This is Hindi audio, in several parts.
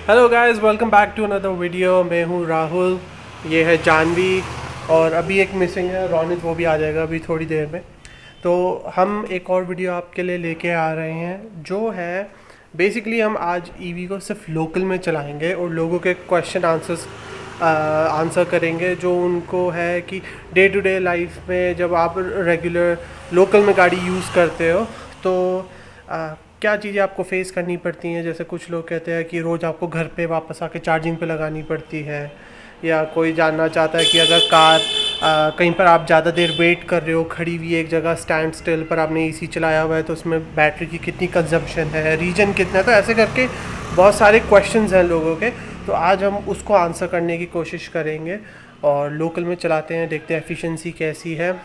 Hello guys, welcome back to another video. मैं हूँ राहुल, ये है जानवी और अभी एक मिसिंग है रोनित, वो भी आ जाएगा अभी थोड़ी देर में। तो हम एक और वीडियो आपके लिए लेके आ रहे हैं जो है बेसिकली हम आज ईवी को सिर्फ लोकल में चलाएंगे और लोगों के क्वेश्चन आंसर करेंगे जो उनको है कि डे टू डे लाइफ में जब आप रेगुलर लोकल में गाड़ी यूज़ करते हो तो क्या चीज़ें आपको फेस करनी पड़ती हैं। जैसे कुछ लोग कहते हैं कि रोज़ आपको घर पे वापस आके चार्जिंग पे लगानी पड़ती है, या कोई जानना चाहता है कि अगर कार कहीं पर आप ज़्यादा देर वेट कर रहे हो, खड़ी हुई एक जगह स्टैंड स्टिल पर आपने एसी चलाया हुआ है, तो उसमें बैटरी की कितनी कंजम्पशन है, रीजन कितना है। तो ऐसे करके बहुत सारे क्वेश्चंस हैं लोगों के, तो आज हम उसको आंसर करने की कोशिश करेंगे और लोकल में चलाते हैं, देखते हैं एफिशिएंसी कैसी है।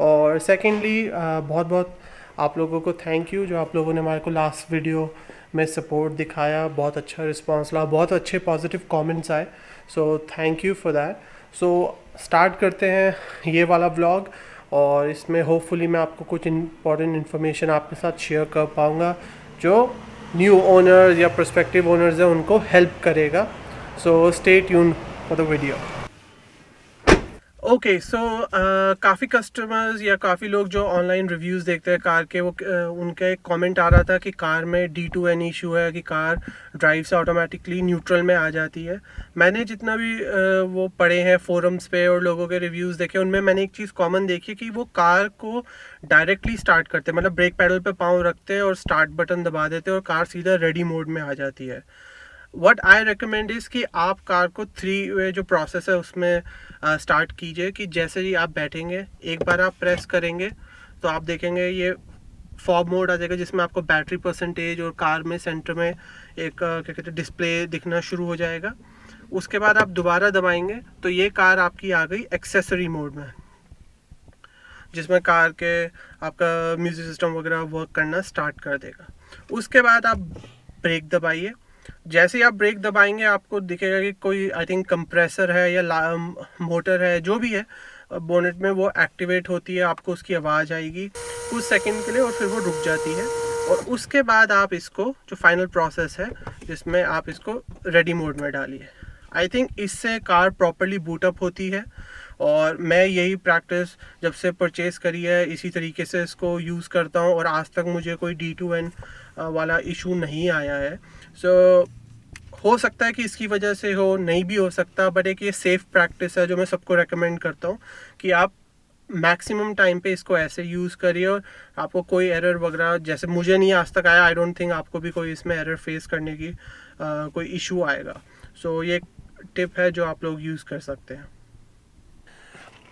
और सेकेंडली बहुत बहुत आप लोगों को थैंक यू जो आप लोगों ने हमारे को लास्ट वीडियो में सपोर्ट दिखाया, बहुत अच्छा रिस्पांस रहा, बहुत अच्छे पॉजिटिव कमेंट्स आए, so thank you for that. So start करते हैं ये वाला व्लॉग और इसमें होपफुली मैं आपको कुछ इंपॉर्टेंट इन्फॉर्मेशन आपके साथ शेयर कर पाऊँगा जो न्यू ओनर्स या प्रोस्पेक्टिव ओनर्स हैं उनको हेल्प करेगा। So stay tune for the video. Okay, so काफ़ी कस्टमर्स या काफ़ी लोग जो ऑनलाइन रिव्यूज़ देखते हैं कार के, वो उनका एक कमेंट आ रहा था कि कार में D2N इशू है, कि कार ड्राइव से ऑटोमेटिकली न्यूट्रल में आ जाती है। मैंने जितना भी वो पढ़े हैं फोरम्स पे और लोगों के रिव्यूज़ देखे, उनमें मैंने एक चीज़ कॉमन देखी कि वो कार को डायरेक्टली स्टार्ट करते हैं, मतलब ब्रेक पैडल पे पाँव रखते हैं और स्टार्ट बटन दबा देते हैं और कार सीधा रेडी मोड में आ जाती है। व्हाट आई रिकमेंड इज़ कि आप कार को 3 वे जो प्रोसेस है उसमें स्टार्ट कीजिए। कि जैसे ही आप बैठेंगे, एक बार आप प्रेस करेंगे तो आप देखेंगे ये फॉब मोड आ जाएगा जिसमें आपको बैटरी परसेंटेज और कार में सेंटर में एक क्या कहते हैं डिस्प्ले दिखना शुरू हो जाएगा। उसके बाद आप दोबारा दबाएंगे तो ये कार आपकी आ गई एक्सेसरी मोड में, जिसमें कार के आपका म्यूज़िक सिस्टम वगैरह वर्क करना स्टार्ट कर देगा। उसके बाद आप ब्रेक दबाइए। जैसे ही आप ब्रेक दबाएंगे आपको दिखेगा कि कोई आई थिंक कंप्रेसर है या मोटर है, जो भी है बोनेट में, वो एक्टिवेट होती है, आपको उसकी आवाज़ आएगी कुछ सेकंड के लिए और फिर वो रुक जाती है। और उसके बाद आप इसको जो फाइनल प्रोसेस है जिसमें आप इसको रेडी मोड में डालिए। आई थिंक इससे कार प्रॉपरली बूटअप होती है और मैं यही प्रैक्टिस जब से परचेज़ करी है इसी तरीके से इसको यूज़ करता हूँ और आज तक मुझे कोई D2N वाला इशू नहीं आया है। सो हो सकता है कि इसकी वजह से हो, नहीं भी हो सकता, बट एक ये सेफ़ प्रैक्टिस है जो मैं सबको रेकमेंड करता हूँ कि आप मैक्सिमम टाइम पे इसको ऐसे यूज़ करिए और आपको कोई एरर वगैरह जैसे मुझे नहीं आज तक आया, आई डोंट थिंक आपको भी कोई इसमें एरर फेस करने की कोई इशू आएगा। सो ये एक टिप है जो आप लोग यूज़ कर सकते हैं।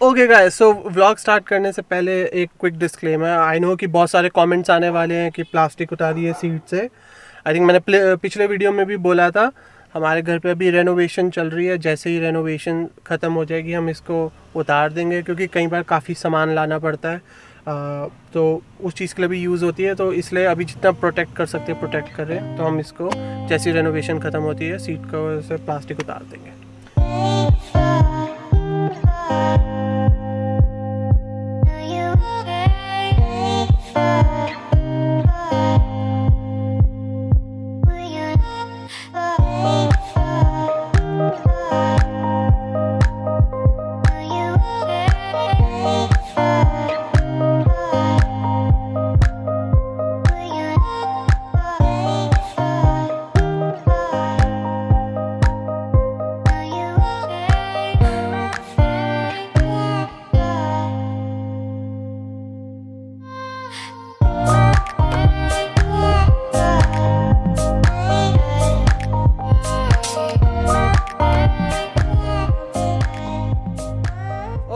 ओके गाइस, सो व्लॉग स्टार्ट करने से पहले एक क्विक डिस्क्लेमर। आई नो कि बहुत सारे कमेंट्स आने वाले हैं कि प्लास्टिक उतारी है सीट से। आई थिंक मैंने पिछले वीडियो में भी बोला था, हमारे घर पे अभी रेनोवेशन चल रही है, जैसे ही रेनोवेशन ख़त्म हो जाएगी हम इसको उतार देंगे, क्योंकि कई बार काफ़ी सामान लाना पड़ता है, तो उस चीज़ के लिए भी यूज़ होती है। तो इसलिए अभी जितना प्रोटेक्ट कर सकते हैं प्रोटेक्ट करें, तो हम इसको जैसी रेनोवेशन ख़त्म होती है सीट कवर से प्लास्टिक उतार देंगे।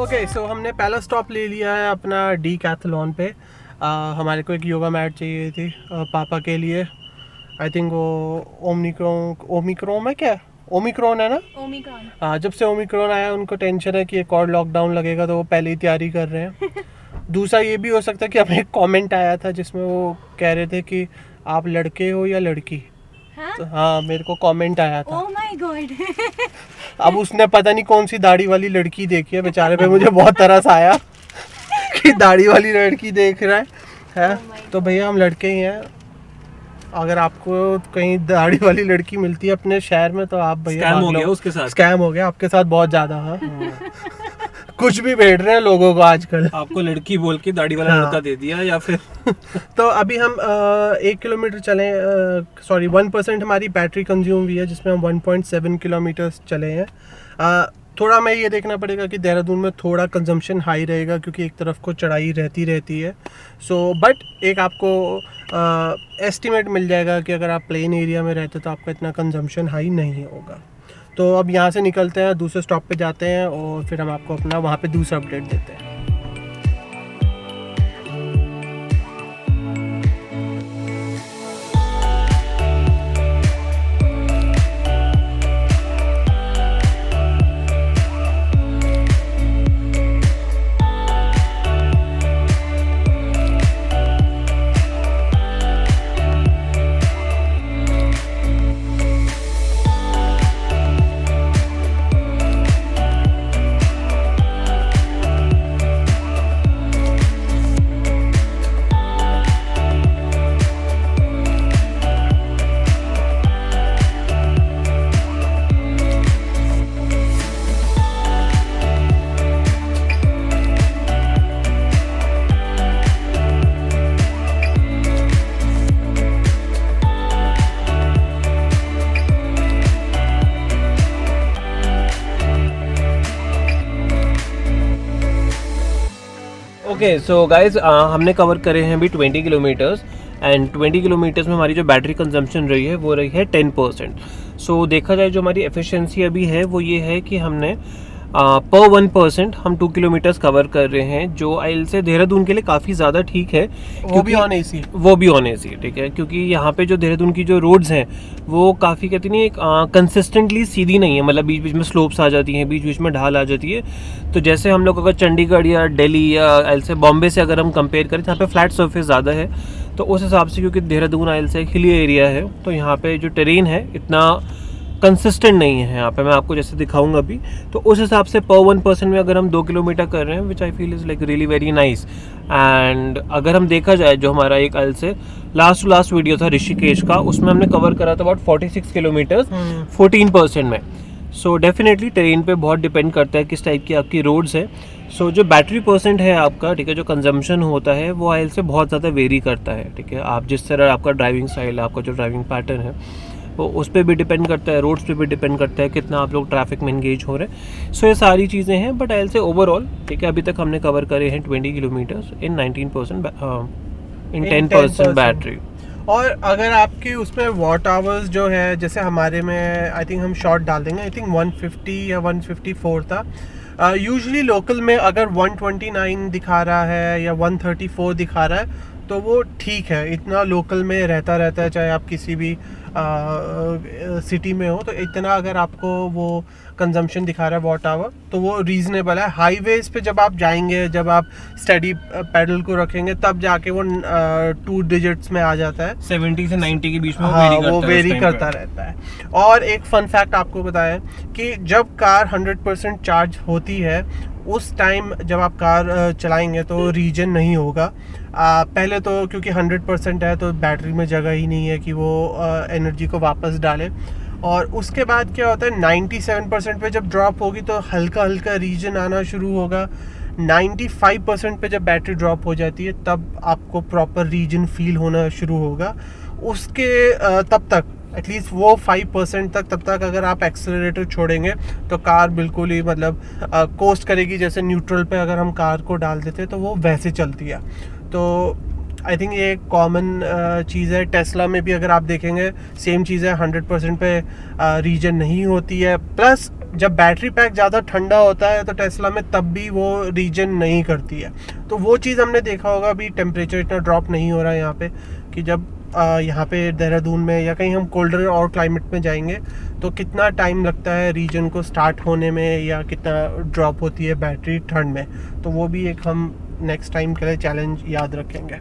ओके, सो हमने पहला स्टॉप ले लिया है अपना डीकैथलॉन पे। हमारे को एक योगा मैट चाहिए थी पापा के लिए। आई थिंक वो ओमिक्रॉन है, क्या ओमिक्रॉन है ना? ओमिक्रॉन। हाँ, जब से ओमिक्रॉन आया उनको टेंशन है कि एक और लॉकडाउन लगेगा, तो वो पहले ही तैयारी कर रहे हैं। दूसरा ये भी हो सकता है कि हमें एक कमेंट आया था जिसमें वो कह रहे थे कि आप लड़के हो या लड़की। हाँ? तो हाँ, मेरे को कमेंट आया था। Oh my God. अब उसने पता नहीं कौन सी दाढ़ी वाली लड़की देखी है, बेचारे पे मुझे बहुत तरस आया कि दाढ़ी वाली लड़की देख रहा है। तो भैया हम लड़के ही हैं। अगर आपको कहीं दाढ़ी वाली लड़की मिलती है अपने शहर में तो आप भैया स्कैम हो गया उसके साथ, स्कैम हो गया आपके साथ बहुत ज्यादा। हाँ कुछ भी भेज रहे हैं लोगों को आजकल। आपको लड़की बोल के दाढ़ी वाला लड़का दे दिया या फिर तो अभी हम 1 किलोमीटर चले, सॉरी 1% हमारी बैटरी कंज्यूम हुई है जिसमें हम 1.7 किलोमीटर चले हैं। थोड़ा हमें ये देखना पड़ेगा कि देहरादून में थोड़ा कंजम्पशन हाई रहेगा क्योंकि एक तरफ को चढ़ाई रहती है। सो बट एक आपको एस्टिमेट मिल जाएगा कि अगर आप प्लेन एरिया में रहते तो आपका इतना कंजम्पशन हाई नहीं होगा। तो अब यहाँ से निकलते हैं, दूसरे स्टॉप पे जाते हैं और फिर हम आपको अपना वहाँ पे दूसरा अपडेट देते हैं। ओके सो गाइज हमने कवर करे हैं अभी 20 किलोमीटर्स एंड 20 किलोमीटर्स में हमारी जो बैटरी कंजम्पशन रही है वो रही है 10%। सो देखा जाए जो हमारी एफिशिएंसी अभी है वो ये है कि हमने पर 1% हम 2 किलोमीटर्स कवर कर रहे हैं, जो आइल से देहरादून के लिए काफ़ी ज़्यादा ठीक है। वो भी ऑन एसी, वो भी ऑन एसी, ठीक है, क्योंकि यहाँ पे जो देहरादून की जो रोड्स हैं वो काफ़ी कहती नहीं एक कंसिस्टेंटली सीधी नहीं है, मतलब बीच बीच में स्लोप्स आ जाती हैं, बीच बीच में ढाल आ जाती है। तो जैसे हम लोग अगर चंडीगढ़ या दिल्ली या आइल से बॉम्बे से अगर हम कंपेयर करें जहाँ पे फ्लैट सर्फेस ज़्यादा है, तो उस हिसाब से क्योंकि देहरादून आइल से एक हिली एरिया है तो यहाँ पे जो टेरेन है इतना कंसिस्टेंट नहीं है। यहाँ पे मैं आपको जैसे दिखाऊंगा अभी, तो उस हिसाब से पर 1% में अगर हम 2 किलोमीटर कर रहे हैं which I feel is like really very nice. And अगर हम देखा जाए जो हमारा एक आइल से लास्ट टू लास्ट वीडियो था ऋषिकेश का, उसमें हमने कवर करा था अबाउट 46 किलोमीटर्स 14% में। सो डेफिनेटली टेरेन पे बहुत डिपेंड करता है किस टाइप की आपकी रोड्स है। सो जो बैटरी परसेंट है आपका, ठीक है, जो कंजम्पशन होता है वो आइल से बहुत ज़्यादा वेरी करता है, ठीक है। आप जिस तरह आपका ड्राइविंग स्टाइल है, आपका जो ड्राइविंग पैटर्न है वो उस पर भी डिपेंड करता है, रोड्स पे भी डिपेंड करता है कितना आप लोग ट्रैफिक में इंगेज हो रहे हैं। सो ये सारी चीज़ें हैं, बट आइल से ओवरऑल, ठीक है, अभी तक हमने कवर करे हैं 20 किलोमीटर्स इन 19% इन 10% बैटरी। और अगर आपकी उसमें वॉट आवर्स जो है, जैसे हमारे में आई थिंक हम शॉर्ट डाल देंगे, आई थिंक 150 या 154 था। यूजुअली लोकल में अगर 129 दिखा रहा है या 134 दिखा रहा है तो वो ठीक है, इतना लोकल में रहता है, चाहे आप किसी भी सिटी में हो, तो इतना अगर आपको वो कंजम्पशन दिखा रहा है वॉट आवर तो वो रीज़नेबल है। हाईवेज पे जब आप जाएंगे, जब आप स्टडी पैडल को रखेंगे तब जाके वो 2 डिजिट्स में आ जाता है, 70 से 90 के बीच में वो वेरी करता रहता है। और एक फन फैक्ट आपको बताएं कि जब कार 100% चार्ज होती है उस टाइम जब आप कार चलाएंगे तो रीजन नहीं होगा। पहले तो क्योंकि 100% है तो बैटरी में जगह ही नहीं है कि वो एनर्जी को वापस डाले, और उसके बाद क्या होता है 97% पे जब ड्रॉप होगी तो हल्का हल्का रीजन आना शुरू होगा। 95% पे जब बैटरी ड्रॉप हो जाती है तब आपको प्रॉपर रीजन फील होना शुरू होगा। उसके तब तक एटलीस्ट वो 5% तक, तब तक अगर आप एक्सेलरेटर छोड़ेंगे तो कार बिल्कुल ही मतलब कोस्ट करेगी, जैसे न्यूट्रल पे अगर हम कार को डाल देते तो वो वैसे चलती है। तो आई थिंक ये कॉमन चीज़ है। टेस्ला में भी अगर आप देखेंगे सेम चीज़ है, 100% पे रीजन नहीं होती है। प्लस जब बैटरी पैक ज़्यादा ठंडा होता है तो टेस्ला में तब भी वो रीजन नहीं करती है। तो वो चीज़ हमने देखा होगा, अभी टेम्परेचर इतना ड्रॉप नहीं हो रहा है यहाँ पे, कि जब यहाँ पे देहरादून में या कहीं हम कोल्डर और क्लाइमेट में जाएंगे तो कितना टाइम लगता है रीजन को स्टार्ट होने में, या कितना ड्रॉप होती है बैटरी ठंड में। तो वो भी एक हम नेक्स्ट टाइम के लिए चैलेंज याद रखेंगे।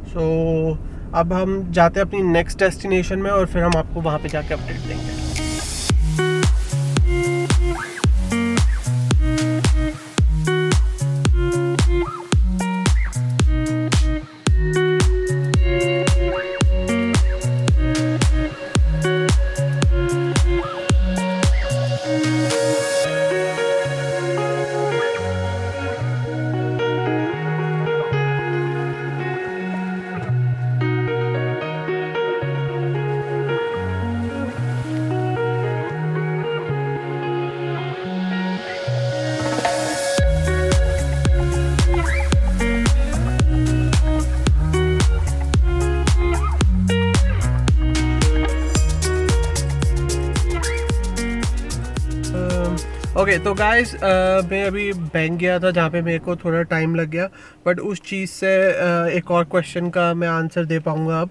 सो अब हम जाते हैं अपनी नेक्स्ट डेस्टिनेशन में और फिर हम आपको वहाँ पे जाके अपडेट देंगे। ओके तो गाइस मैं अभी बैंक गया था जहाँ पे मेरे को थोड़ा टाइम लग गया, बट उस चीज़ से एक और क्वेश्चन का मैं आंसर दे पाऊँगा अब,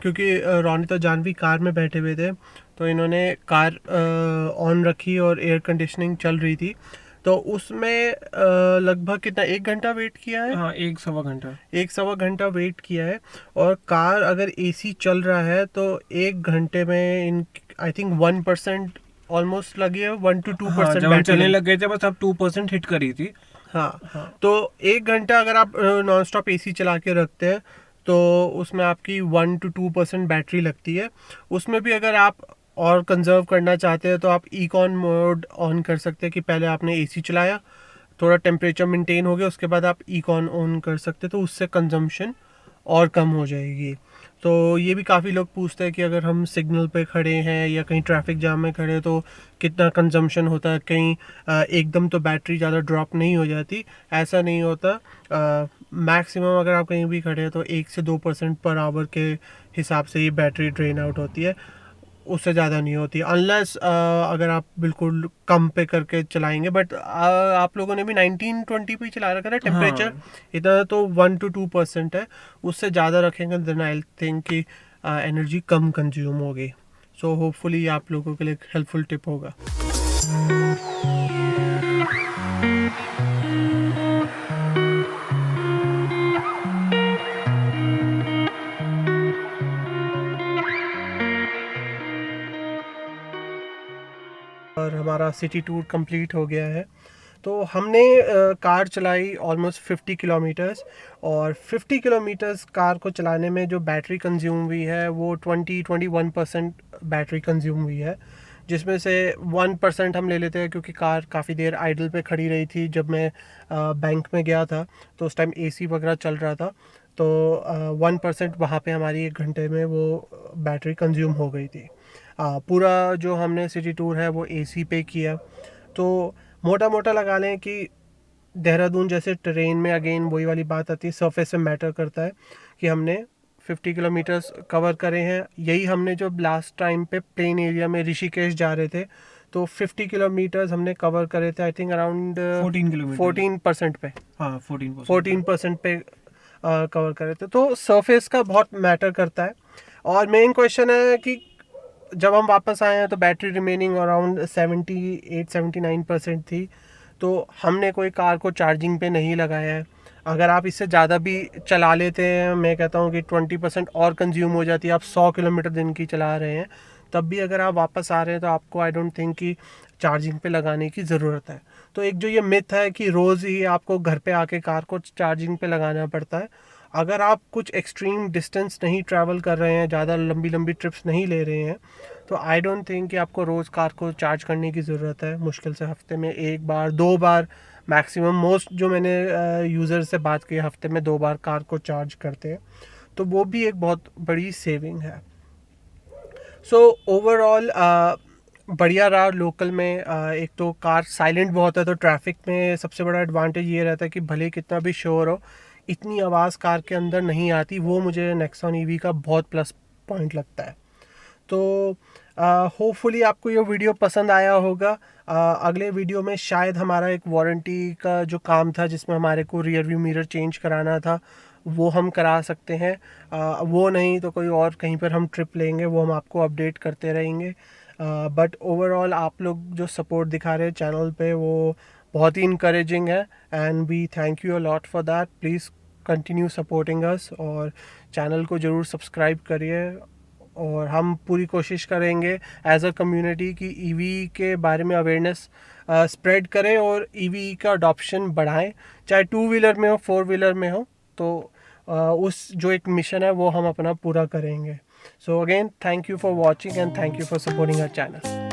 क्योंकि रोनित और जानवी कार में बैठे हुए थे, तो इन्होंने कार ऑन रखी और एयर कंडीशनिंग चल रही थी, तो उसमें लगभग कितना 1 घंटा वेट किया है। हाँ, 1 सवा घंटा। 1 सवा घंटा वेट किया है, और कार अगर एसी चल रहा है तो 1 घंटे में इन आई थिंक 1% ऑलमोस्ट लगी है, 1 to 2% हाँ, जब हम बैटरी चलने लगी। लग गए थे बस अब 2% हिट करी थी। हाँ, तो 1 घंटा अगर आप नॉन स्टॉप एसी चला के रखते हैं तो उसमें आपकी 1 to 2% बैटरी लगती है। उसमें भी अगर आप और कंजर्व करना चाहते हैं तो आप इकॉन मोड ऑन कर सकते हैं, कि पहले आपने एसी चलाया, थोड़ा टेम्परेचर मेंटेन हो गया, उसके बाद आप इकॉन ऑन कर सकते हैं, तो उससे कंजम्पशन और कम हो जाएगी। तो ये भी काफ़ी लोग पूछते हैं कि अगर हम सिग्नल पे खड़े हैं या कहीं ट्रैफिक जाम में खड़े हैं तो कितना कंजम्पशन होता है, कहीं एकदम तो बैटरी ज़्यादा ड्रॉप नहीं हो जाती। ऐसा नहीं होता, मैक्सिमम अगर आप कहीं भी खड़े हैं तो 1 से 2% पर आवर के हिसाब से ये बैटरी ड्रेन आउट होती है, उससे ज़्यादा नहीं होती, अनलेस अगर आप बिल्कुल कम पे करके चलाएंगे। बट आप लोगों ने भी 1920 पे ही चला रखा है टेम्परेचर, हाँ। इतना तो 1 to 2% है, उससे ज़्यादा रखेंगे देन आई थिंक कि एनर्जी कम कंज्यूम होगी। सो होपफुली आप लोगों के लिए हेल्पफुल टिप होगा। और हमारा सिटी टूर कंप्लीट हो गया है। तो हमने कार चलाई ऑलमोस्ट 50 किलोमीटर्स, और 50 किलोमीटर्स कार को चलाने में जो बैटरी कंज्यूम हुई है वो 21% बैटरी कंज्यूम हुई है, जिसमें से 1% हम ले लेते हैं क्योंकि कार काफ़ी देर आइडल पे खड़ी रही थी। जब मैं बैंक में गया था तो उस टाइम एसी वगैरह चल रहा था, तो 1% वहाँ पे हमारी 1 घंटे में वो बैटरी कंज्यूम हो गई थी। पूरा जो हमने सिटी टूर है वो एसी पे किया। तो मोटा मोटा लगा लें कि देहरादून जैसे ट्रेन में अगेन वही वाली बात आती है, सरफेस से मैटर करता है कि हमने 50 किलोमीटर्स कवर करे हैं। यही हमने जो लास्ट टाइम पे प्लेन एरिया में ऋषिकेश जा रहे थे तो 50 किलोमीटर्स हमने कवर करे थे, आई थिंक अराउंड 14 किलोमीटर। 14% पे, हाँ, 14%। 14% पे कवर करे थे। तो सरफेस का बहुत मैटर करता है। और मेन क्वेश्चन है कि जब हम वापस आए हैं तो बैटरी रिमेनिंग अराउंड 78-79% थी, तो हमने कोई कार को चार्जिंग पे नहीं लगाया है। अगर आप इससे ज़्यादा भी चला लेते हैं, मैं कहता हूँ कि 20% और कंज्यूम हो जाती है, आप 100 किलोमीटर दिन की चला रहे हैं, तब भी अगर आप वापस आ रहे हैं तो आपको आई डोंट थिंक कि चार्जिंग पे लगाने की ज़रूरत है। तो एक जो ये मिथ है कि रोज़ ही आपको घर पे आके कार को चार्जिंग पे लगाना पड़ता है, अगर आप कुछ एक्सट्रीम डिस्टेंस नहीं ट्रैवल कर रहे हैं, ज़्यादा लंबी लंबी ट्रिप्स नहीं ले रहे हैं, तो आई डोंट थिंक कि आपको रोज़ कार को चार्ज करने की ज़रूरत है। मुश्किल से हफ्ते में 1 बार 2 बार मैक्सिमम, मोस्ट जो मैंने यूज़र से बात की हफ्ते में 2 बार कार को चार्ज करते हैं, तो वो भी एक बहुत बड़ी सेविंग है। सो ओवरऑल बढ़िया रहा लोकल में। एक तो कार साइलेंट बहुत है, तो ट्रैफिक में सबसे बड़ा एडवांटेज ये रहता है कि भले कितना भी शोर हो, इतनी आवाज़ कार के अंदर नहीं आती। वो मुझे नेक्सॉन ईवी का बहुत प्लस पॉइंट लगता है। तो होपफुली आपको ये वीडियो पसंद आया होगा। अगले वीडियो में शायद हमारा एक वारंटी का जो काम था जिसमें हमारे को रियर व्यू मिरर चेंज कराना था वो हम करा सकते हैं। वो नहीं तो कोई और कहीं पर हम ट्रिप लेंगे, वो हम आपको अपडेट करते रहेंगे। बट ओवरऑल आप लोग जो सपोर्ट दिखा रहे हैं चैनल पे वो बहुत ही इंकरेजिंग है, and we thank you a lot for that. Please continue supporting us, और चैनल को ज़रूर सब्सक्राइब करिए। और हम पूरी कोशिश करेंगे एज अ कम्युनिटी कि ईवी के बारे में अवेयरनेस स्प्रेड करें और ईवी का अडॉप्शन बढ़ाएं, चाहे 2 व्हीलर में हो 4 व्हीलर में हो। तो उस जो एक मिशन है वो हम अपना पूरा करेंगे। So again thank you for watching and thank you for supporting our channel.